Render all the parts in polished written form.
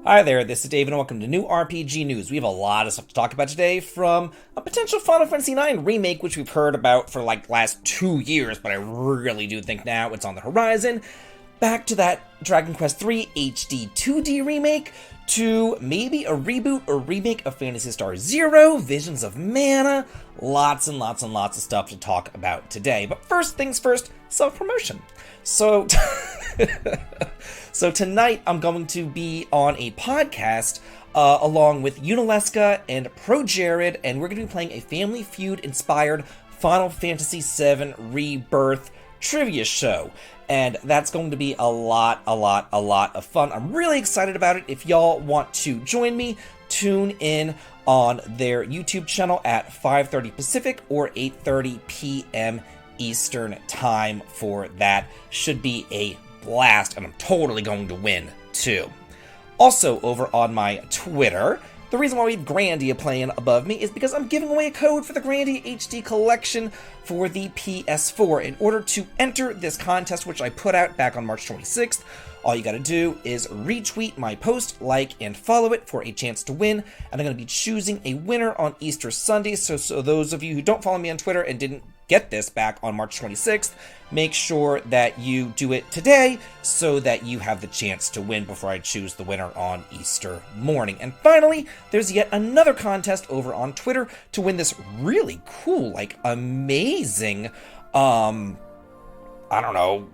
Hi there, this is Dave and welcome to New RPG News. We have a lot of stuff to talk about today, from a potential Final Fantasy IX remake, which we've heard about for like last 2 years, but I really do think now it's on the horizon, back to that Dragon Quest III HD 2D remake, to maybe a reboot or remake of Phantasy Star Zero, Visions of Mana, lots and lots and lots of stuff to talk about today. But first things first, self-promotion. So tonight I'm going to be on a podcast along with Unileska and Pro Jared, and we're going to be playing a Family Feud-inspired Final Fantasy VII Rebirth trivia show. And that's going to be a lot of fun. I'm really excited about it. If y'all want to join me, tune in on their YouTube channel at 5:30 Pacific or 8:30 p.m. Eastern time for that. Should be a blast, and I'm totally going to win, too. Also, over on my Twitter, the reason why we have Grandia playing above me is because I'm giving away a code for the Grandia HD collection for the PS4. In order to enter this contest, which I put out back on March 26th, all you gotta do is retweet my post, like, and follow it for a chance to win. And I'm gonna be choosing a winner on Easter Sunday, so those of you who don't follow me on Twitter and didn't get this back on March 26th, make sure that you do it today so that you have the chance to win before I choose the winner on Easter morning. And finally, there's yet another contest over on Twitter to win this really cool, like, amazing, I don't know,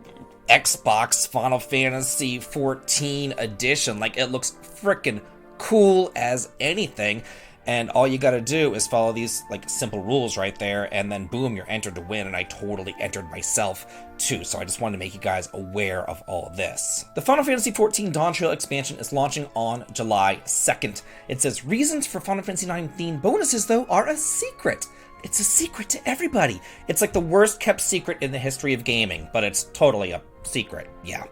Xbox Final Fantasy 14 edition. Like, it looks freaking cool as anything. And all you gotta do is follow these, like, simple rules right there, and then boom, you're entered to win, and I totally entered myself, too, so I just wanted to make you guys aware of all this. The Final Fantasy XIV Dawn Trail expansion is launching on July 2nd. It says, reasons for Final Fantasy IX themed bonuses, though, are a secret. It's a secret to everybody. It's like the worst kept secret in the history of gaming, but it's totally a secret, yeah.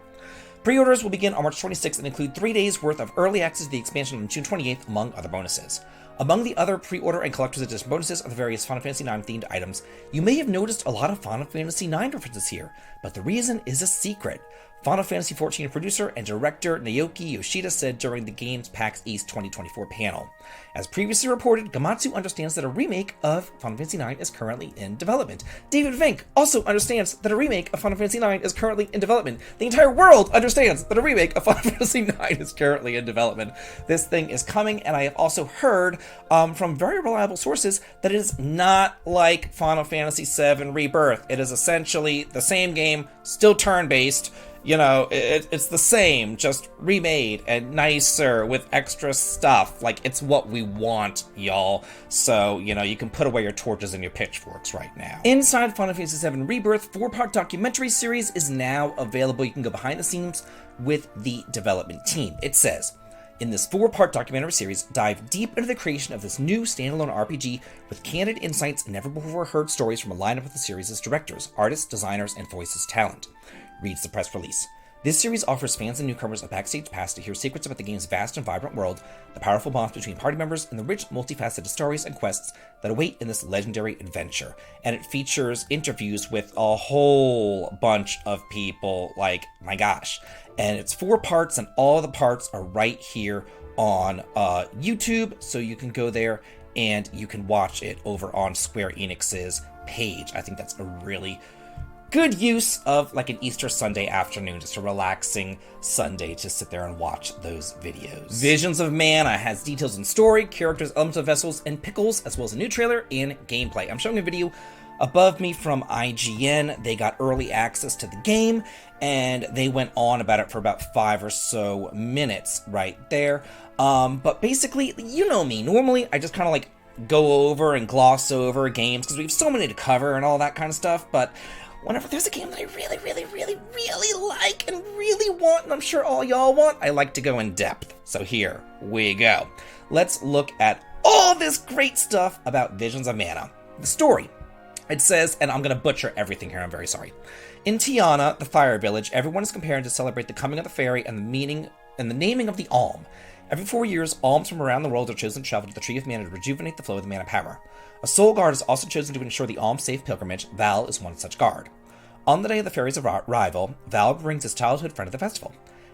Pre-orders will begin on March 26th and include 3 days worth of early access to the expansion on June 28th, among other bonuses. Among the other pre-order and collector's edition bonuses are the various Final Fantasy IX themed items. You may have noticed a lot of Final Fantasy IX references here, but the reason is a secret. Final Fantasy XIV producer and director Naoki Yoshida said during the game's PAX East 2024 panel. As previously reported, Gamatsu understands that a remake of Final Fantasy IX is currently in development. Davidvinc also understands that a remake of Final Fantasy IX is currently in development. The entire world understands that a remake of Final Fantasy IX is currently in development. This thing is coming, and I have also heard from very reliable sources that it is not like Final Fantasy VII Rebirth. It is essentially the same game, still turn-based. You know, it's the same, just remade and nicer with extra stuff. Like, it's what we want, y'all. So, you know, you can put away your torches and your pitchforks right now. Inside Final Fantasy VII Rebirth, 4-part documentary series is now available. You can go behind the scenes with the development team. It says, in this 4-part documentary series, dive deep into the creation of this new standalone RPG with candid insights and never-before-heard stories from a lineup of the series' directors, artists, designers, and voices talent. Reads the press release. This series offers fans and newcomers a backstage pass to hear secrets about the game's vast and vibrant world, the powerful bonds between party members, and the rich, multifaceted stories and quests that await in this legendary adventure. And it features interviews with a whole bunch of people, like, my gosh. And it's 4 parts, and all the parts are right here on YouTube, so you can go there and you can watch it over on Square Enix's page. I think that's a really good use of, like, an Easter Sunday afternoon, just a relaxing Sunday to sit there and watch those videos. Visions of Mana has details on story, characters, elements of vessels, and pickles, as well as a new trailer and gameplay. I'm showing a video above me from IGN. They got early access to the game, and they went on about it for about 5 or so minutes right there. But basically, you know me, normally I just kind of like go over and gloss over games because we have so many to cover and all that kind of stuff, but whenever there's a game that I really like and really want, and I'm sure all y'all want, I like to go in depth. So here we go. Let's look at all this great stuff about Visions of Mana. The story. It says, and I'm going to butcher everything here, I'm very sorry. In Tiana, the Fire Village, everyone is comparing to celebrate the coming of the fairy and the meaning and the naming of the Alm. Every 4 years, alms from around the world are chosen to travel to the Tree of Mana to rejuvenate the flow of the mana power. A soul guard is also chosen to ensure the alms safe pilgrimage. Val is one such guard. On the day of the fairy's arrival, Val brings his childhood friend to the festival.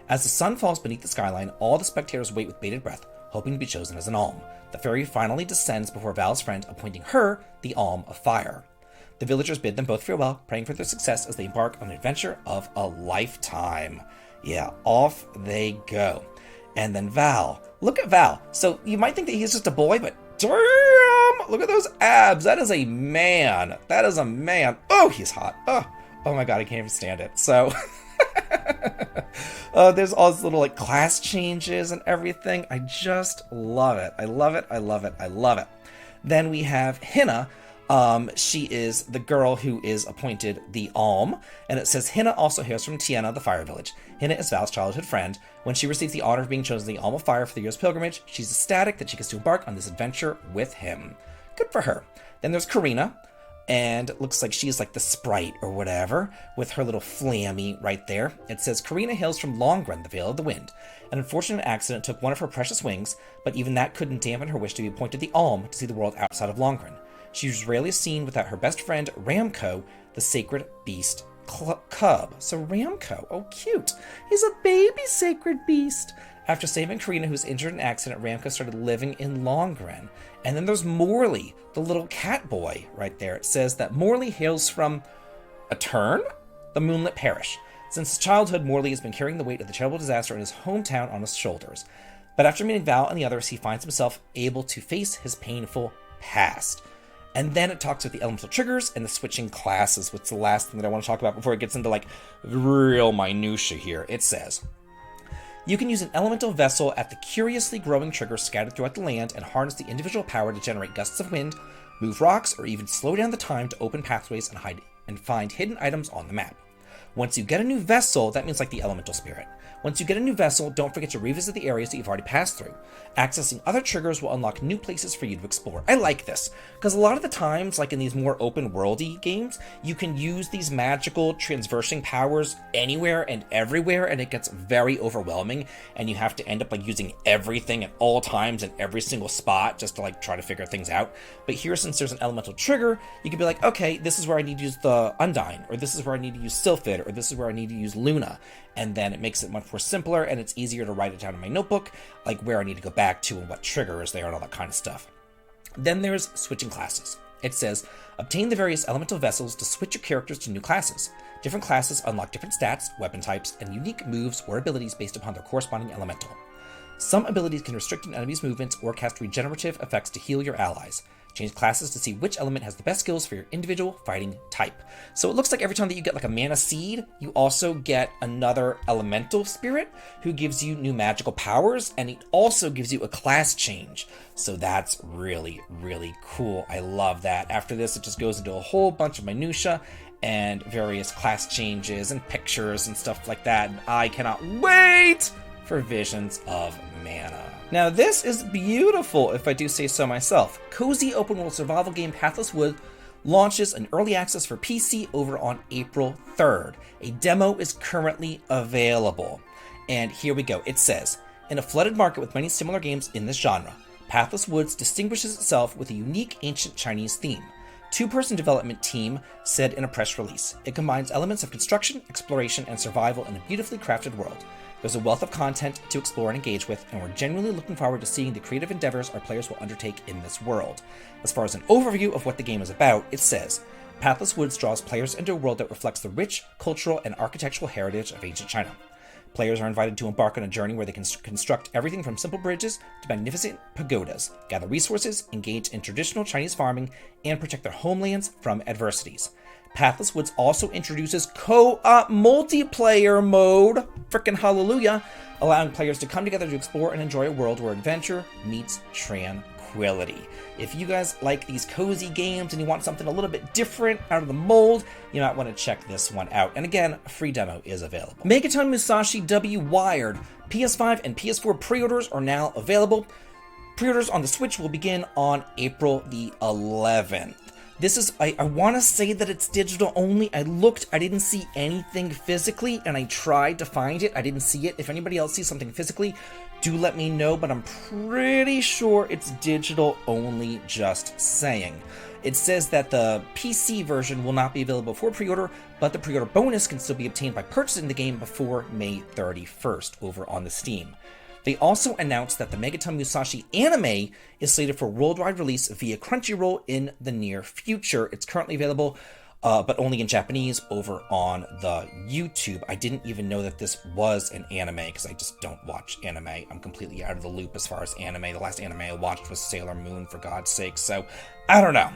As the sun falls beneath the skyline, all the spectators wait with bated breath, hoping to be chosen as an alm. The fairy finally descends before Val's friend, appointing her the Alm of Fire. The villagers bid them both farewell, praying for their success as they embark on an adventure of a lifetime. Yeah, off they go. And then Val. Look at Val. So you might think that he's just a boy, but damn! Look at those abs. That is a man. That is a man. Oh, he's hot. Oh my god, I can't even stand it. So there's all these little like class changes and everything. I just love it. I love it. I love it. I love it. Then we have Hinna. She is the girl who is appointed the Alm, and it says Hinna also hails from Tiena, the Fire Village. Hinna is Val's childhood friend. When she receives the honor of being chosen the Alm of Fire for the year's pilgrimage, she's ecstatic that she gets to embark on this adventure with him. Good for her. Then there's Karina, and it looks like she's like the sprite or whatever, with her little flammy right there. It says Karina hails from Longrun, the Vale of the Wind. An unfortunate accident took one of her precious wings, but even that couldn't dampen her wish to be appointed the Alm to see the world outside of Longrun. She was rarely seen without her best friend, Ramco, the sacred beast cub. So Ramco, oh cute. He's a baby sacred beast. After saving Karina, who's injured in an accident, Ramco started living in Longrun. And then there's Morley, the little cat boy right there. It says that Morley hails from Atern, the Moonlit Parish. Since his childhood, Morley has been carrying the weight of the terrible disaster in his hometown on his shoulders. But after meeting Val and the others, he finds himself able to face his painful past. And then it talks about the elemental triggers and the switching classes, which is the last thing that I want to talk about before it gets into like real minutia here. It says, you can use an elemental vessel at the curiously growing triggers scattered throughout the land and harness the individual power to generate gusts of wind, move rocks, or even slow down the time to open pathways and find hidden items on the map. Once you get a new vessel, that means like the elemental spirit. Once you get a new vessel, don't forget to revisit the areas that you've already passed through. Accessing other triggers will unlock new places for you to explore. I like this, because a lot of the times, like in these more open-worldy games, you can use these magical transversing powers anywhere and everywhere, and it gets very overwhelming, and you have to end up like using everything at all times in every single spot just to like try to figure things out. But here, since there's an elemental trigger, you can be like, okay, this is where I need to use the Undyne, or this is where I need to use Sylphid, or this is where I need to use Luna. And then it makes it much more simpler, and it's easier to write it down in my notebook, like where I need to go back to and what triggers there and all that kind of stuff. Then there's switching classes. It says, obtain the various elemental vessels to switch your characters to new classes. Different classes unlock different stats, weapon types, and unique moves or abilities based upon their corresponding elemental. Some abilities can restrict an enemy's movements or cast regenerative effects to heal your allies. Change classes to see which element has the best skills for your individual fighting type. So it looks like every time that you get like a mana seed, you also get another elemental spirit who gives you new magical powers, and it also gives you a class change. So that's really, really cool. I love that. After this, it just goes into a whole bunch of minutia and various class changes and pictures and stuff like that. And I cannot wait for Visions of Mana. Now this is beautiful, if I do say so myself. Cozy open world survival game Pathless Woods launches an early access for PC over on April 3rd. A demo is currently available. And here we go. It says, in a flooded market with many similar games in this genre, Pathless Woods distinguishes itself with a unique ancient Chinese theme. Two-person development team said in a press release. It combines elements of construction, exploration, and survival in a beautifully crafted world. There's a wealth of content to explore and engage with, and we're genuinely looking forward to seeing the creative endeavors our players will undertake in this world. As far as an overview of what the game is about, it says, Pathless Woods draws players into a world that reflects the rich cultural and architectural heritage of ancient China. Players are invited to embark on a journey where they can construct everything from simple bridges to magnificent pagodas, gather resources, engage in traditional Chinese farming, and protect their homelands from adversities. Pathless Woods also introduces co-op multiplayer mode, frickin' hallelujah, allowing players to come together to explore and enjoy a world where adventure meets tranquility. If you guys like these cozy games and you want something a little bit different out of the mold, you might want to check this one out. And again, a free demo is available. Megaton Musashi W Wired PS5 and PS4 pre-orders are now available. Pre-orders on the Switch will begin on April the 11th. This is, I want to say that it's digital only. I looked, I didn't see anything physically, and I tried to find it. I didn't see it. If anybody else sees something physically, do let me know, but I'm pretty sure it's digital only, just saying. It says that the PC version will not be available for pre-order, but the pre-order bonus can still be obtained by purchasing the game before May 31st over on the Steam. They also announced that the Megaton Musashi anime is slated for worldwide release via Crunchyroll in the near future. It's currently available, but only in Japanese over on the YouTube. I didn't even know that this was an anime because I just don't watch anime. I'm completely out of the loop as far as anime. The last anime I watched was Sailor Moon, for God's sake, so I don't know.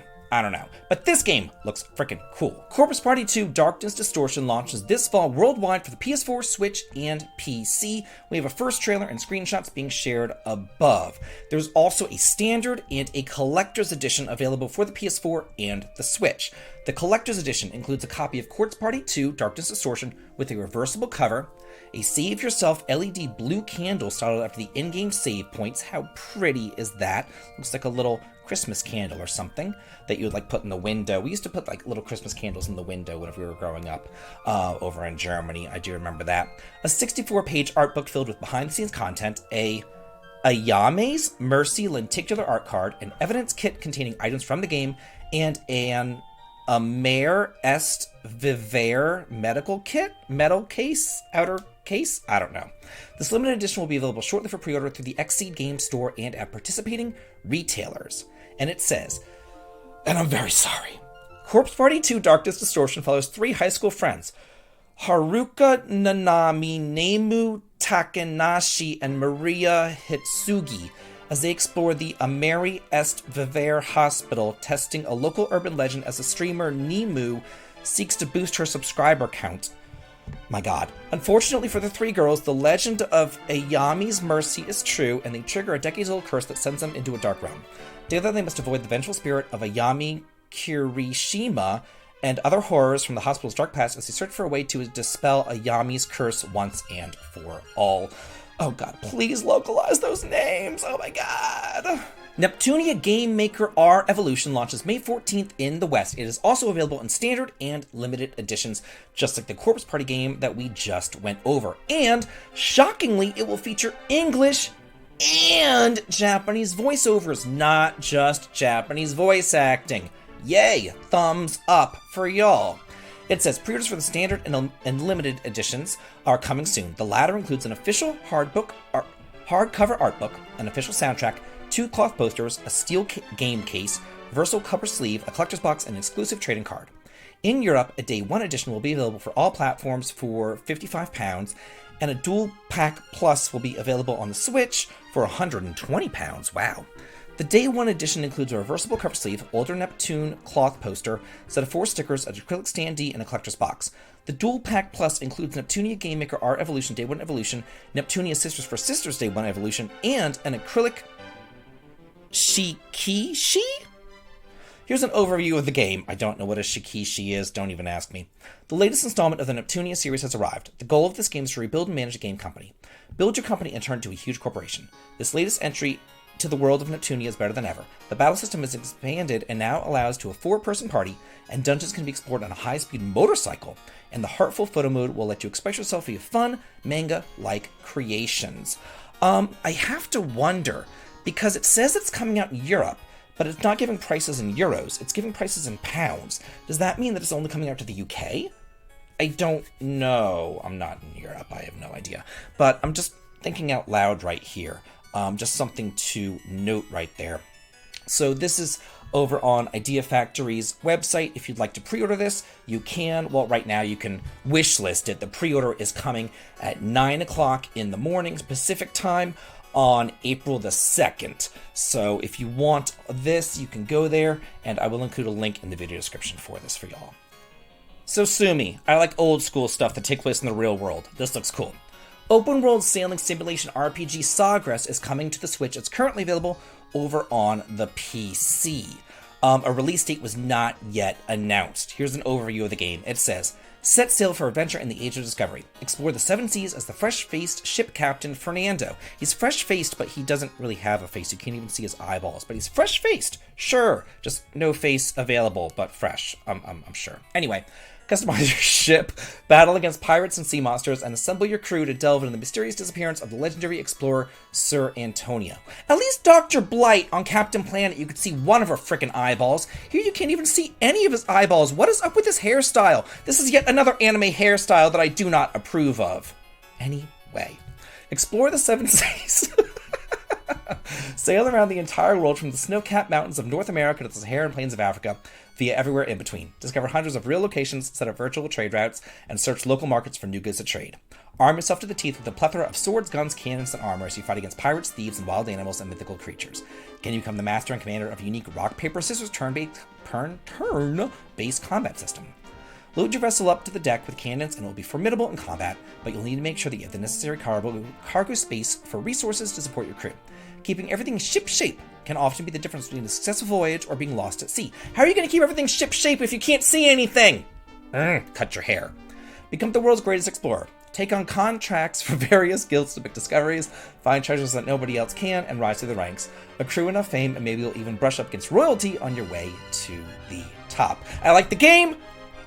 But this game looks freaking cool. Corpus Party 2 Darkness Distortion launches this fall worldwide for the PS4, Switch, and PC. We have a first trailer and screenshots being shared above. There's also a standard and a collector's edition available for the PS4 and the Switch. The collector's edition includes a copy of Corpse Party 2 Darkness Distortion with a reversible cover, a save yourself LED blue candle styled after the in-game save points. How pretty is that? Looks like a little Christmas candle or something that you would like put in the window. We used to put like little Christmas candles in the window whenever we were growing up over in Germany. I do remember that. A 64-page art book filled with behind-the-scenes content, a Ayame's Mercy lenticular art card, an evidence kit containing items from the game, and an Amer Est Viver medical kit, metal case, outer case? I don't know. This limited edition will be available shortly for pre-order through the Xseed Game Store and at participating retailers. And it says, and I'm very sorry, Corpse Party 2 Darkness Distortion follows 3 high school friends, Haruka Nanami, Nemu Takenashi, and Maria Hitsugi, as they explore the Ameri Est Viver Hospital, testing a local urban legend as the streamer Nemu seeks to boost her subscriber count. My god. Unfortunately for the 3 girls, the legend of Ayami's mercy is true, and they trigger a decades-old curse that sends them into a dark realm. Together they must avoid the vengeful spirit of Ayami Kirishima and other horrors from the hospital's dark past as they search for a way to dispel Ayami's curse once and for all. Oh god, please localize those names! Oh my god! Neptunia Game Maker R Evolution launches May 14th in the West. It is also available in standard and limited editions, just like the Corpse Party game that we just went over. And, shockingly, it will feature English and Japanese voiceovers, not just Japanese voice acting. Yay! Thumbs up for y'all. It says pre-orders for the standard and limited editions are coming soon. The latter includes an official hardcover art book, an official soundtrack, 2 cloth posters, a steel game case, versatile cover sleeve, a collector's box, and an exclusive trading card. In Europe, a Day 1 edition will be available for all platforms for £55, and a Dual Pack Plus will be available on the Switch for £120. Wow. The Day 1 edition includes a reversible cover sleeve, older Neptune cloth poster, set of 4 stickers, an acrylic standee, and a collector's box. The Dual Pack Plus includes Neptunia Game Maker R Evolution Day 1 Evolution, Neptunia Sisters for Sisters Day 1 Evolution, and an acrylic Shikishi? Here's an overview of the game. I don't know what a Shikishi is, don't even ask me. The latest installment of the Neptunia series has arrived. The goal of this game is to rebuild and manage a game company. Build your company and turn it into a huge corporation. This latest entry to the world of Neptunia is better than ever. The battle system is expanded and now allows to a 4-person party, and dungeons can be explored on a high-speed motorcycle, and the Heartful Photo Mode will let you express yourself via fun, manga-like creations. I have to wonder, because it says it's coming out in Europe, but it's not giving prices in euros, it's giving prices in pounds. Does that mean that it's only coming out to the UK? I don't know. I'm not in Europe, I have no idea. But I'm just thinking out loud right here. Just something to note right there. So this is over on Idea Factory's website. If you'd like to pre-order this, you can. Well, right now you can wish list it. The pre-order is coming at 9 o'clock in the morning Pacific time on April the 2nd. So if you want this, you can go there, and I will include a link in the video description for this for y'all. So sue me. I like old school stuff that take place in the real world. This looks cool. Open world sailing simulation RPG Sawgrass is coming to the Switch. It's currently available over on the PC. A release date was not yet announced. Here's an overview of the game. It says, set sail for adventure in the Age of Discovery. Explore the 7 seas as the fresh-faced ship captain Fernando. He's fresh-faced, but he doesn't really have a face. You can't even see his eyeballs, but he's fresh-faced. Sure, just no face available, but fresh. I'm sure. Anyway, Customize your ship, battle against pirates and sea monsters, and assemble your crew to delve into the mysterious disappearance of the legendary explorer Sir Antonio. At least Dr. Blight on Captain Planet, you could see one of her frickin' eyeballs. Here you can't even see any of his eyeballs. What is up with this hairstyle? This is yet another anime hairstyle that I do not approve of. Anyway, explore the 7 seas. Sail around the entire world from the snow-capped mountains of North America to the Saharan plains of Africa, via everywhere in between. Discover hundreds of real locations, set up virtual trade routes, and search local markets for new goods to trade. Arm yourself to the teeth with a plethora of swords, guns, cannons, and armor as you fight against pirates, thieves, and wild animals and mythical creatures. Can you become the master and commander of a unique rock, paper, scissors, turn-based combat system? Load your vessel up to the deck with cannons and it will be formidable in combat, but you'll need to make sure that you have the necessary cargo space for resources to support your crew. Keeping everything ship-shape can often be the difference between a successful voyage or being lost at sea. How are you going to keep everything ship-shape if you can't see anything? Cut your hair. Become the world's greatest explorer. Take on contracts for various guilds to make discoveries, find treasures that nobody else can, and rise through the ranks. Accrue enough fame, and maybe you'll even brush up against royalty on your way to the top. I like the game.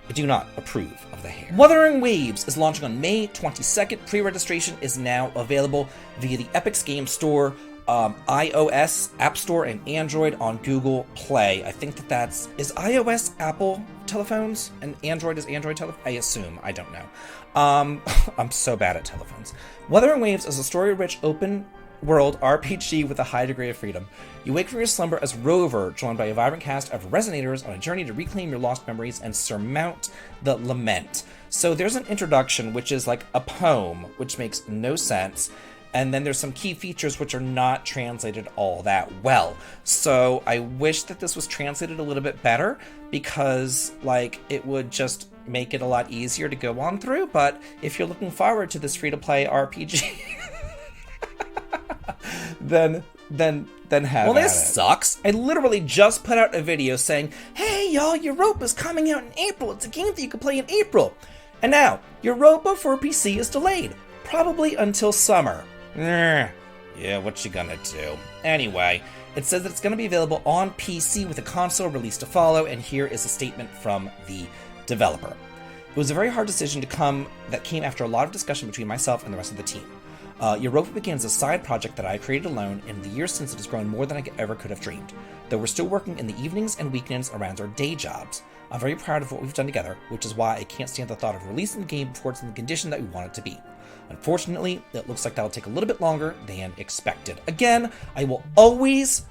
I do not approve of the hair. Wuthering Waves is launching on May 22nd. Pre-registration is now available via the Epic's Game Store, iOS App Store, and Android on Google Play. I think is iOS Apple telephones and Android is Android telephones? I assume. I don't know. I'm so bad at telephones. Wuthering Waves is a story-rich open world RPG with a high degree of freedom. You wake from your slumber as Rover, joined by a vibrant cast of Resonators on a journey to reclaim your lost memories and surmount the lament. So there's an introduction, which is like a poem, which makes no sense. And then there's some key features which are not translated all that well. So I wish that this was translated a little bit better because, like, it would just make it a lot easier to go on through. But if you're looking forward to this free-to-play RPG, then have Well, at this it. sucks. I literally just put out a video saying, hey, y'all, Europa's coming out in April. It's a game that you can play in April. And now, Europa for PC is delayed, probably until summer. Yeah, what you gonna do? Anyway, it says that it's gonna be available on PC with a console release to follow, and here is a statement from the developer. It was a very hard decision that came after a lot of discussion between myself and the rest of the team. Europa began as a side project that I created alone, and in the years since it has grown more than I ever could have dreamed. Though we're still working in the evenings and weekends around our day jobs. I'm very proud of what we've done together, which is why I can't stand the thought of releasing the game before it's in the condition that we want it to be. Unfortunately, it looks like that'll take a little bit longer than expected. Again, I will always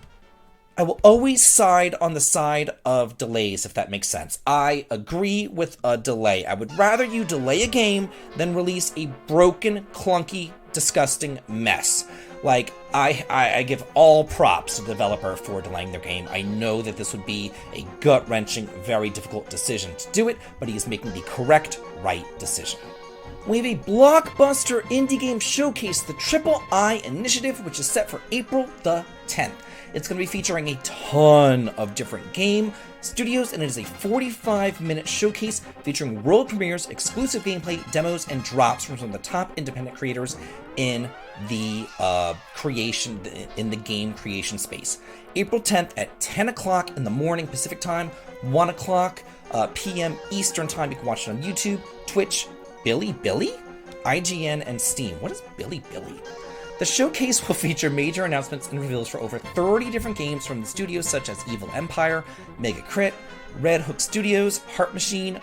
side on the side of delays, if that makes sense. I agree with a delay. I would rather you delay a game than release a broken, clunky, disgusting mess. Like, I give all props to the developer for delaying their game. I know that this would be a gut-wrenching, very difficult decision to do it, but he is making the correct, right decision. We have a blockbuster indie game showcase, the Triple I Initiative, which is set for April the 10th. It's going to be featuring a ton of different game studios, and it is a 45-minute showcase featuring world premieres, exclusive gameplay, demos, and drops from some of the top independent creators in the game creation space. April 10th at 10 o'clock in the morning Pacific time, 1 o'clock p.m. Eastern time. You can watch it on YouTube, Twitch, Billy, IGN, and Steam. What is Billy? The showcase will feature major announcements and reveals for over 30 different games from the studios such as Evil Empire, Mega Crit, Red Hook Studios, Heart Machine,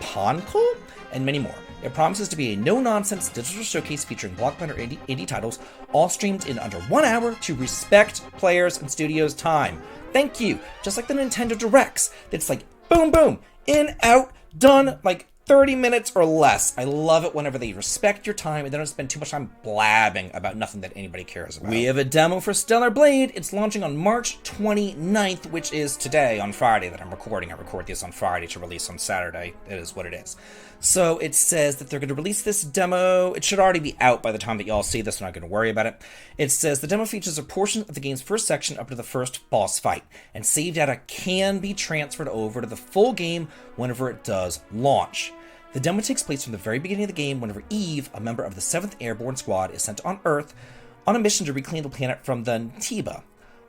Poncle, and many more. It promises to be a no-nonsense digital showcase featuring blockbuster indie titles, all streamed in under 1 hour to respect players and studios' time. Thank you. Just like the Nintendo Directs. It's like, boom, boom, in, out, done, like 30 minutes or less. I love it whenever they respect your time and they don't spend too much time blabbing about nothing that anybody cares about. We have a demo for Stellar Blade. It's launching on March 29th, which is today, on Friday, that I'm recording. I record this on Friday to release on Saturday. It is what it is. So it says that they're going to release this demo. It should already be out by the time that y'all see this. I'm not going to worry about it. It says the demo features a portion of the game's first section up to the first boss fight, and save data can be transferred over to the full game whenever it does launch. The demo takes place from the very beginning of the game whenever Eve, a member of the 7th Airborne Squad, is sent on Earth on a mission to reclaim the planet from the Ntiba,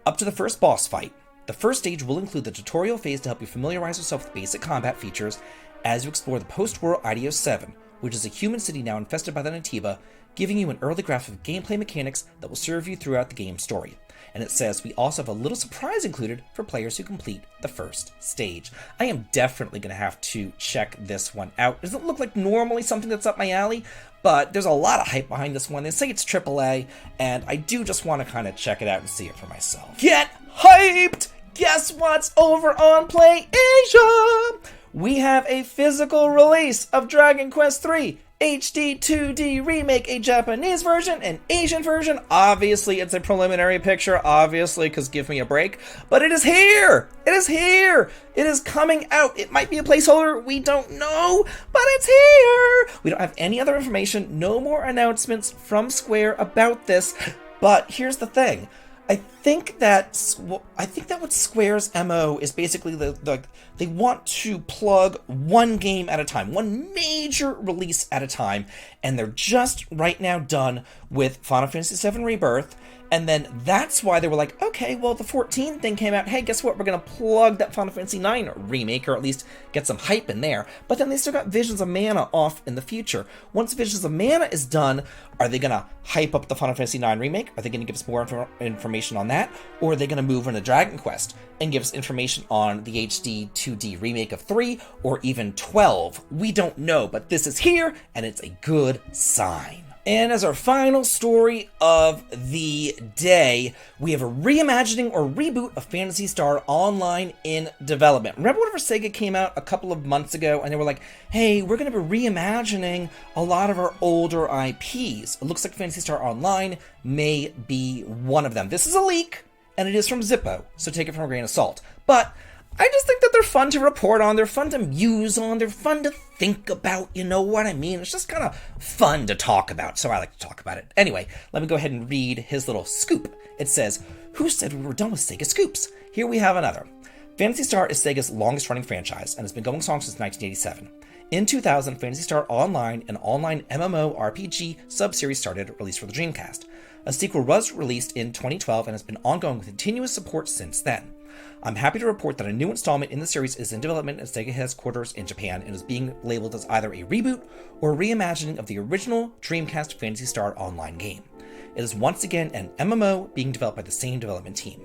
up to the first boss fight. The first stage will include the tutorial phase to help you familiarize yourself with basic combat features as you explore the post-war IDO 7, which is a human city now infested by the Natiba, giving you an early graph of gameplay mechanics that will serve you throughout the game's story. And it says we also have a little surprise included for players who complete the first stage. I am definitely going to have to check this one out. It doesn't look like normally something that's up my alley, but there's a lot of hype behind this one. They say it's AAA, and I do just want to kind of check it out and see it for myself. Get hyped! Guess what's over on Play Asia? We have a physical release of Dragon Quest III HD 2D Remake, a Japanese version, an Asian version. Obviously, it's a preliminary picture, obviously, because give me a break. But it is here! It is here! It is coming out. It might be a placeholder, we don't know, but it's here! We don't have any other information, no more announcements from Square about this. But here's the thing. I think that what Square's MO is basically they want to plug one game at a time, one major release at a time, and they're just right now done with Final Fantasy VII Rebirth, and then that's why they were like, okay, well, the 14 thing came out, hey, guess what, we're going to plug that Final Fantasy IX remake, or at least get some hype in there, but then they still got Visions of Mana off in the future. Once Visions of Mana is done, are they going to hype up the Final Fantasy IX remake? Are they going to give us more information on that? Or are they going to move into Dragon Quest and give us information on the HD 2D remake of 3 or even 12? We don't know, but this is here, and it's a good sign. And as our final story of the day, we have a reimagining or reboot of Phantasy Star Online in development. Remember whenever Sega came out a couple of months ago and they were like, hey, we're going to be reimagining a lot of our older IPs. It looks like Phantasy Star Online may be one of them. This is a leak, and it is from Zippo, so take it from a grain of salt. But I just think that they're fun to report on, they're fun to muse on, they're fun to think about, you know what I mean? It's just kind of fun to talk about, so I like to talk about it. Anyway, let me go ahead and read his little scoop. It says, who said we were done with Sega Scoops? Here we have another. Phantasy Star is Sega's longest running franchise and has been going strong since 1987. In 2000, Phantasy Star Online, an online MMORPG sub-series started, released for the Dreamcast. A sequel was released in 2012 and has been ongoing with continuous support since then. I'm happy to report that a new installment in the series is in development at Sega headquarters in Japan and is being labeled as either a reboot or reimagining of the original Dreamcast Phantasy Star Online game. It is once again an MMO being developed by the same development team.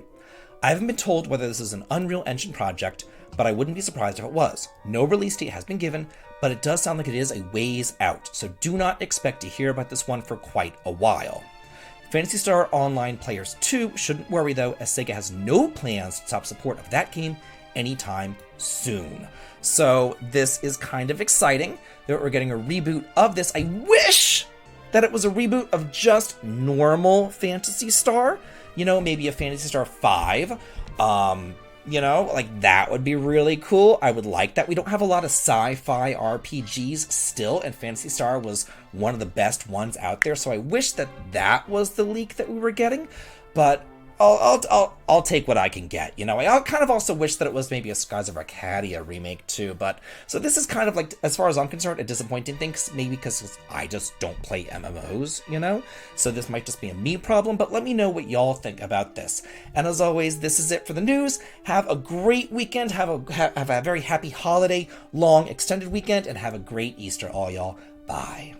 I haven't been told whether this is an Unreal Engine project, but I wouldn't be surprised if it was. No release date has been given, but it does sound like it is a ways out, so do not expect to hear about this one for quite a while. Phantasy Star Online Players 2 shouldn't worry though, as Sega has no plans to stop support of that game anytime soon. So this is kind of exciting that we're getting a reboot of this. I wish that it was a reboot of just normal Phantasy Star. You know, maybe a Phantasy Star 5. You know, like that would be really cool. I would like that. We don't have a lot of sci-fi RPGs still, and Phantasy Star was one of the best ones out there, so I wish that that was the leak that we were getting, but I'll take what I can get, you know. I kind of also wish that it was maybe a Skies of Arcadia remake too, but so this is kind of like, as far as I'm concerned, a disappointing thing, maybe because I just don't play MMOs, you know, so this might just be a me problem, but let me know what y'all think about this. And as always, this is it for the news. Have a great weekend, have a very happy holiday, long extended weekend, and have a great Easter, all y'all. Bye.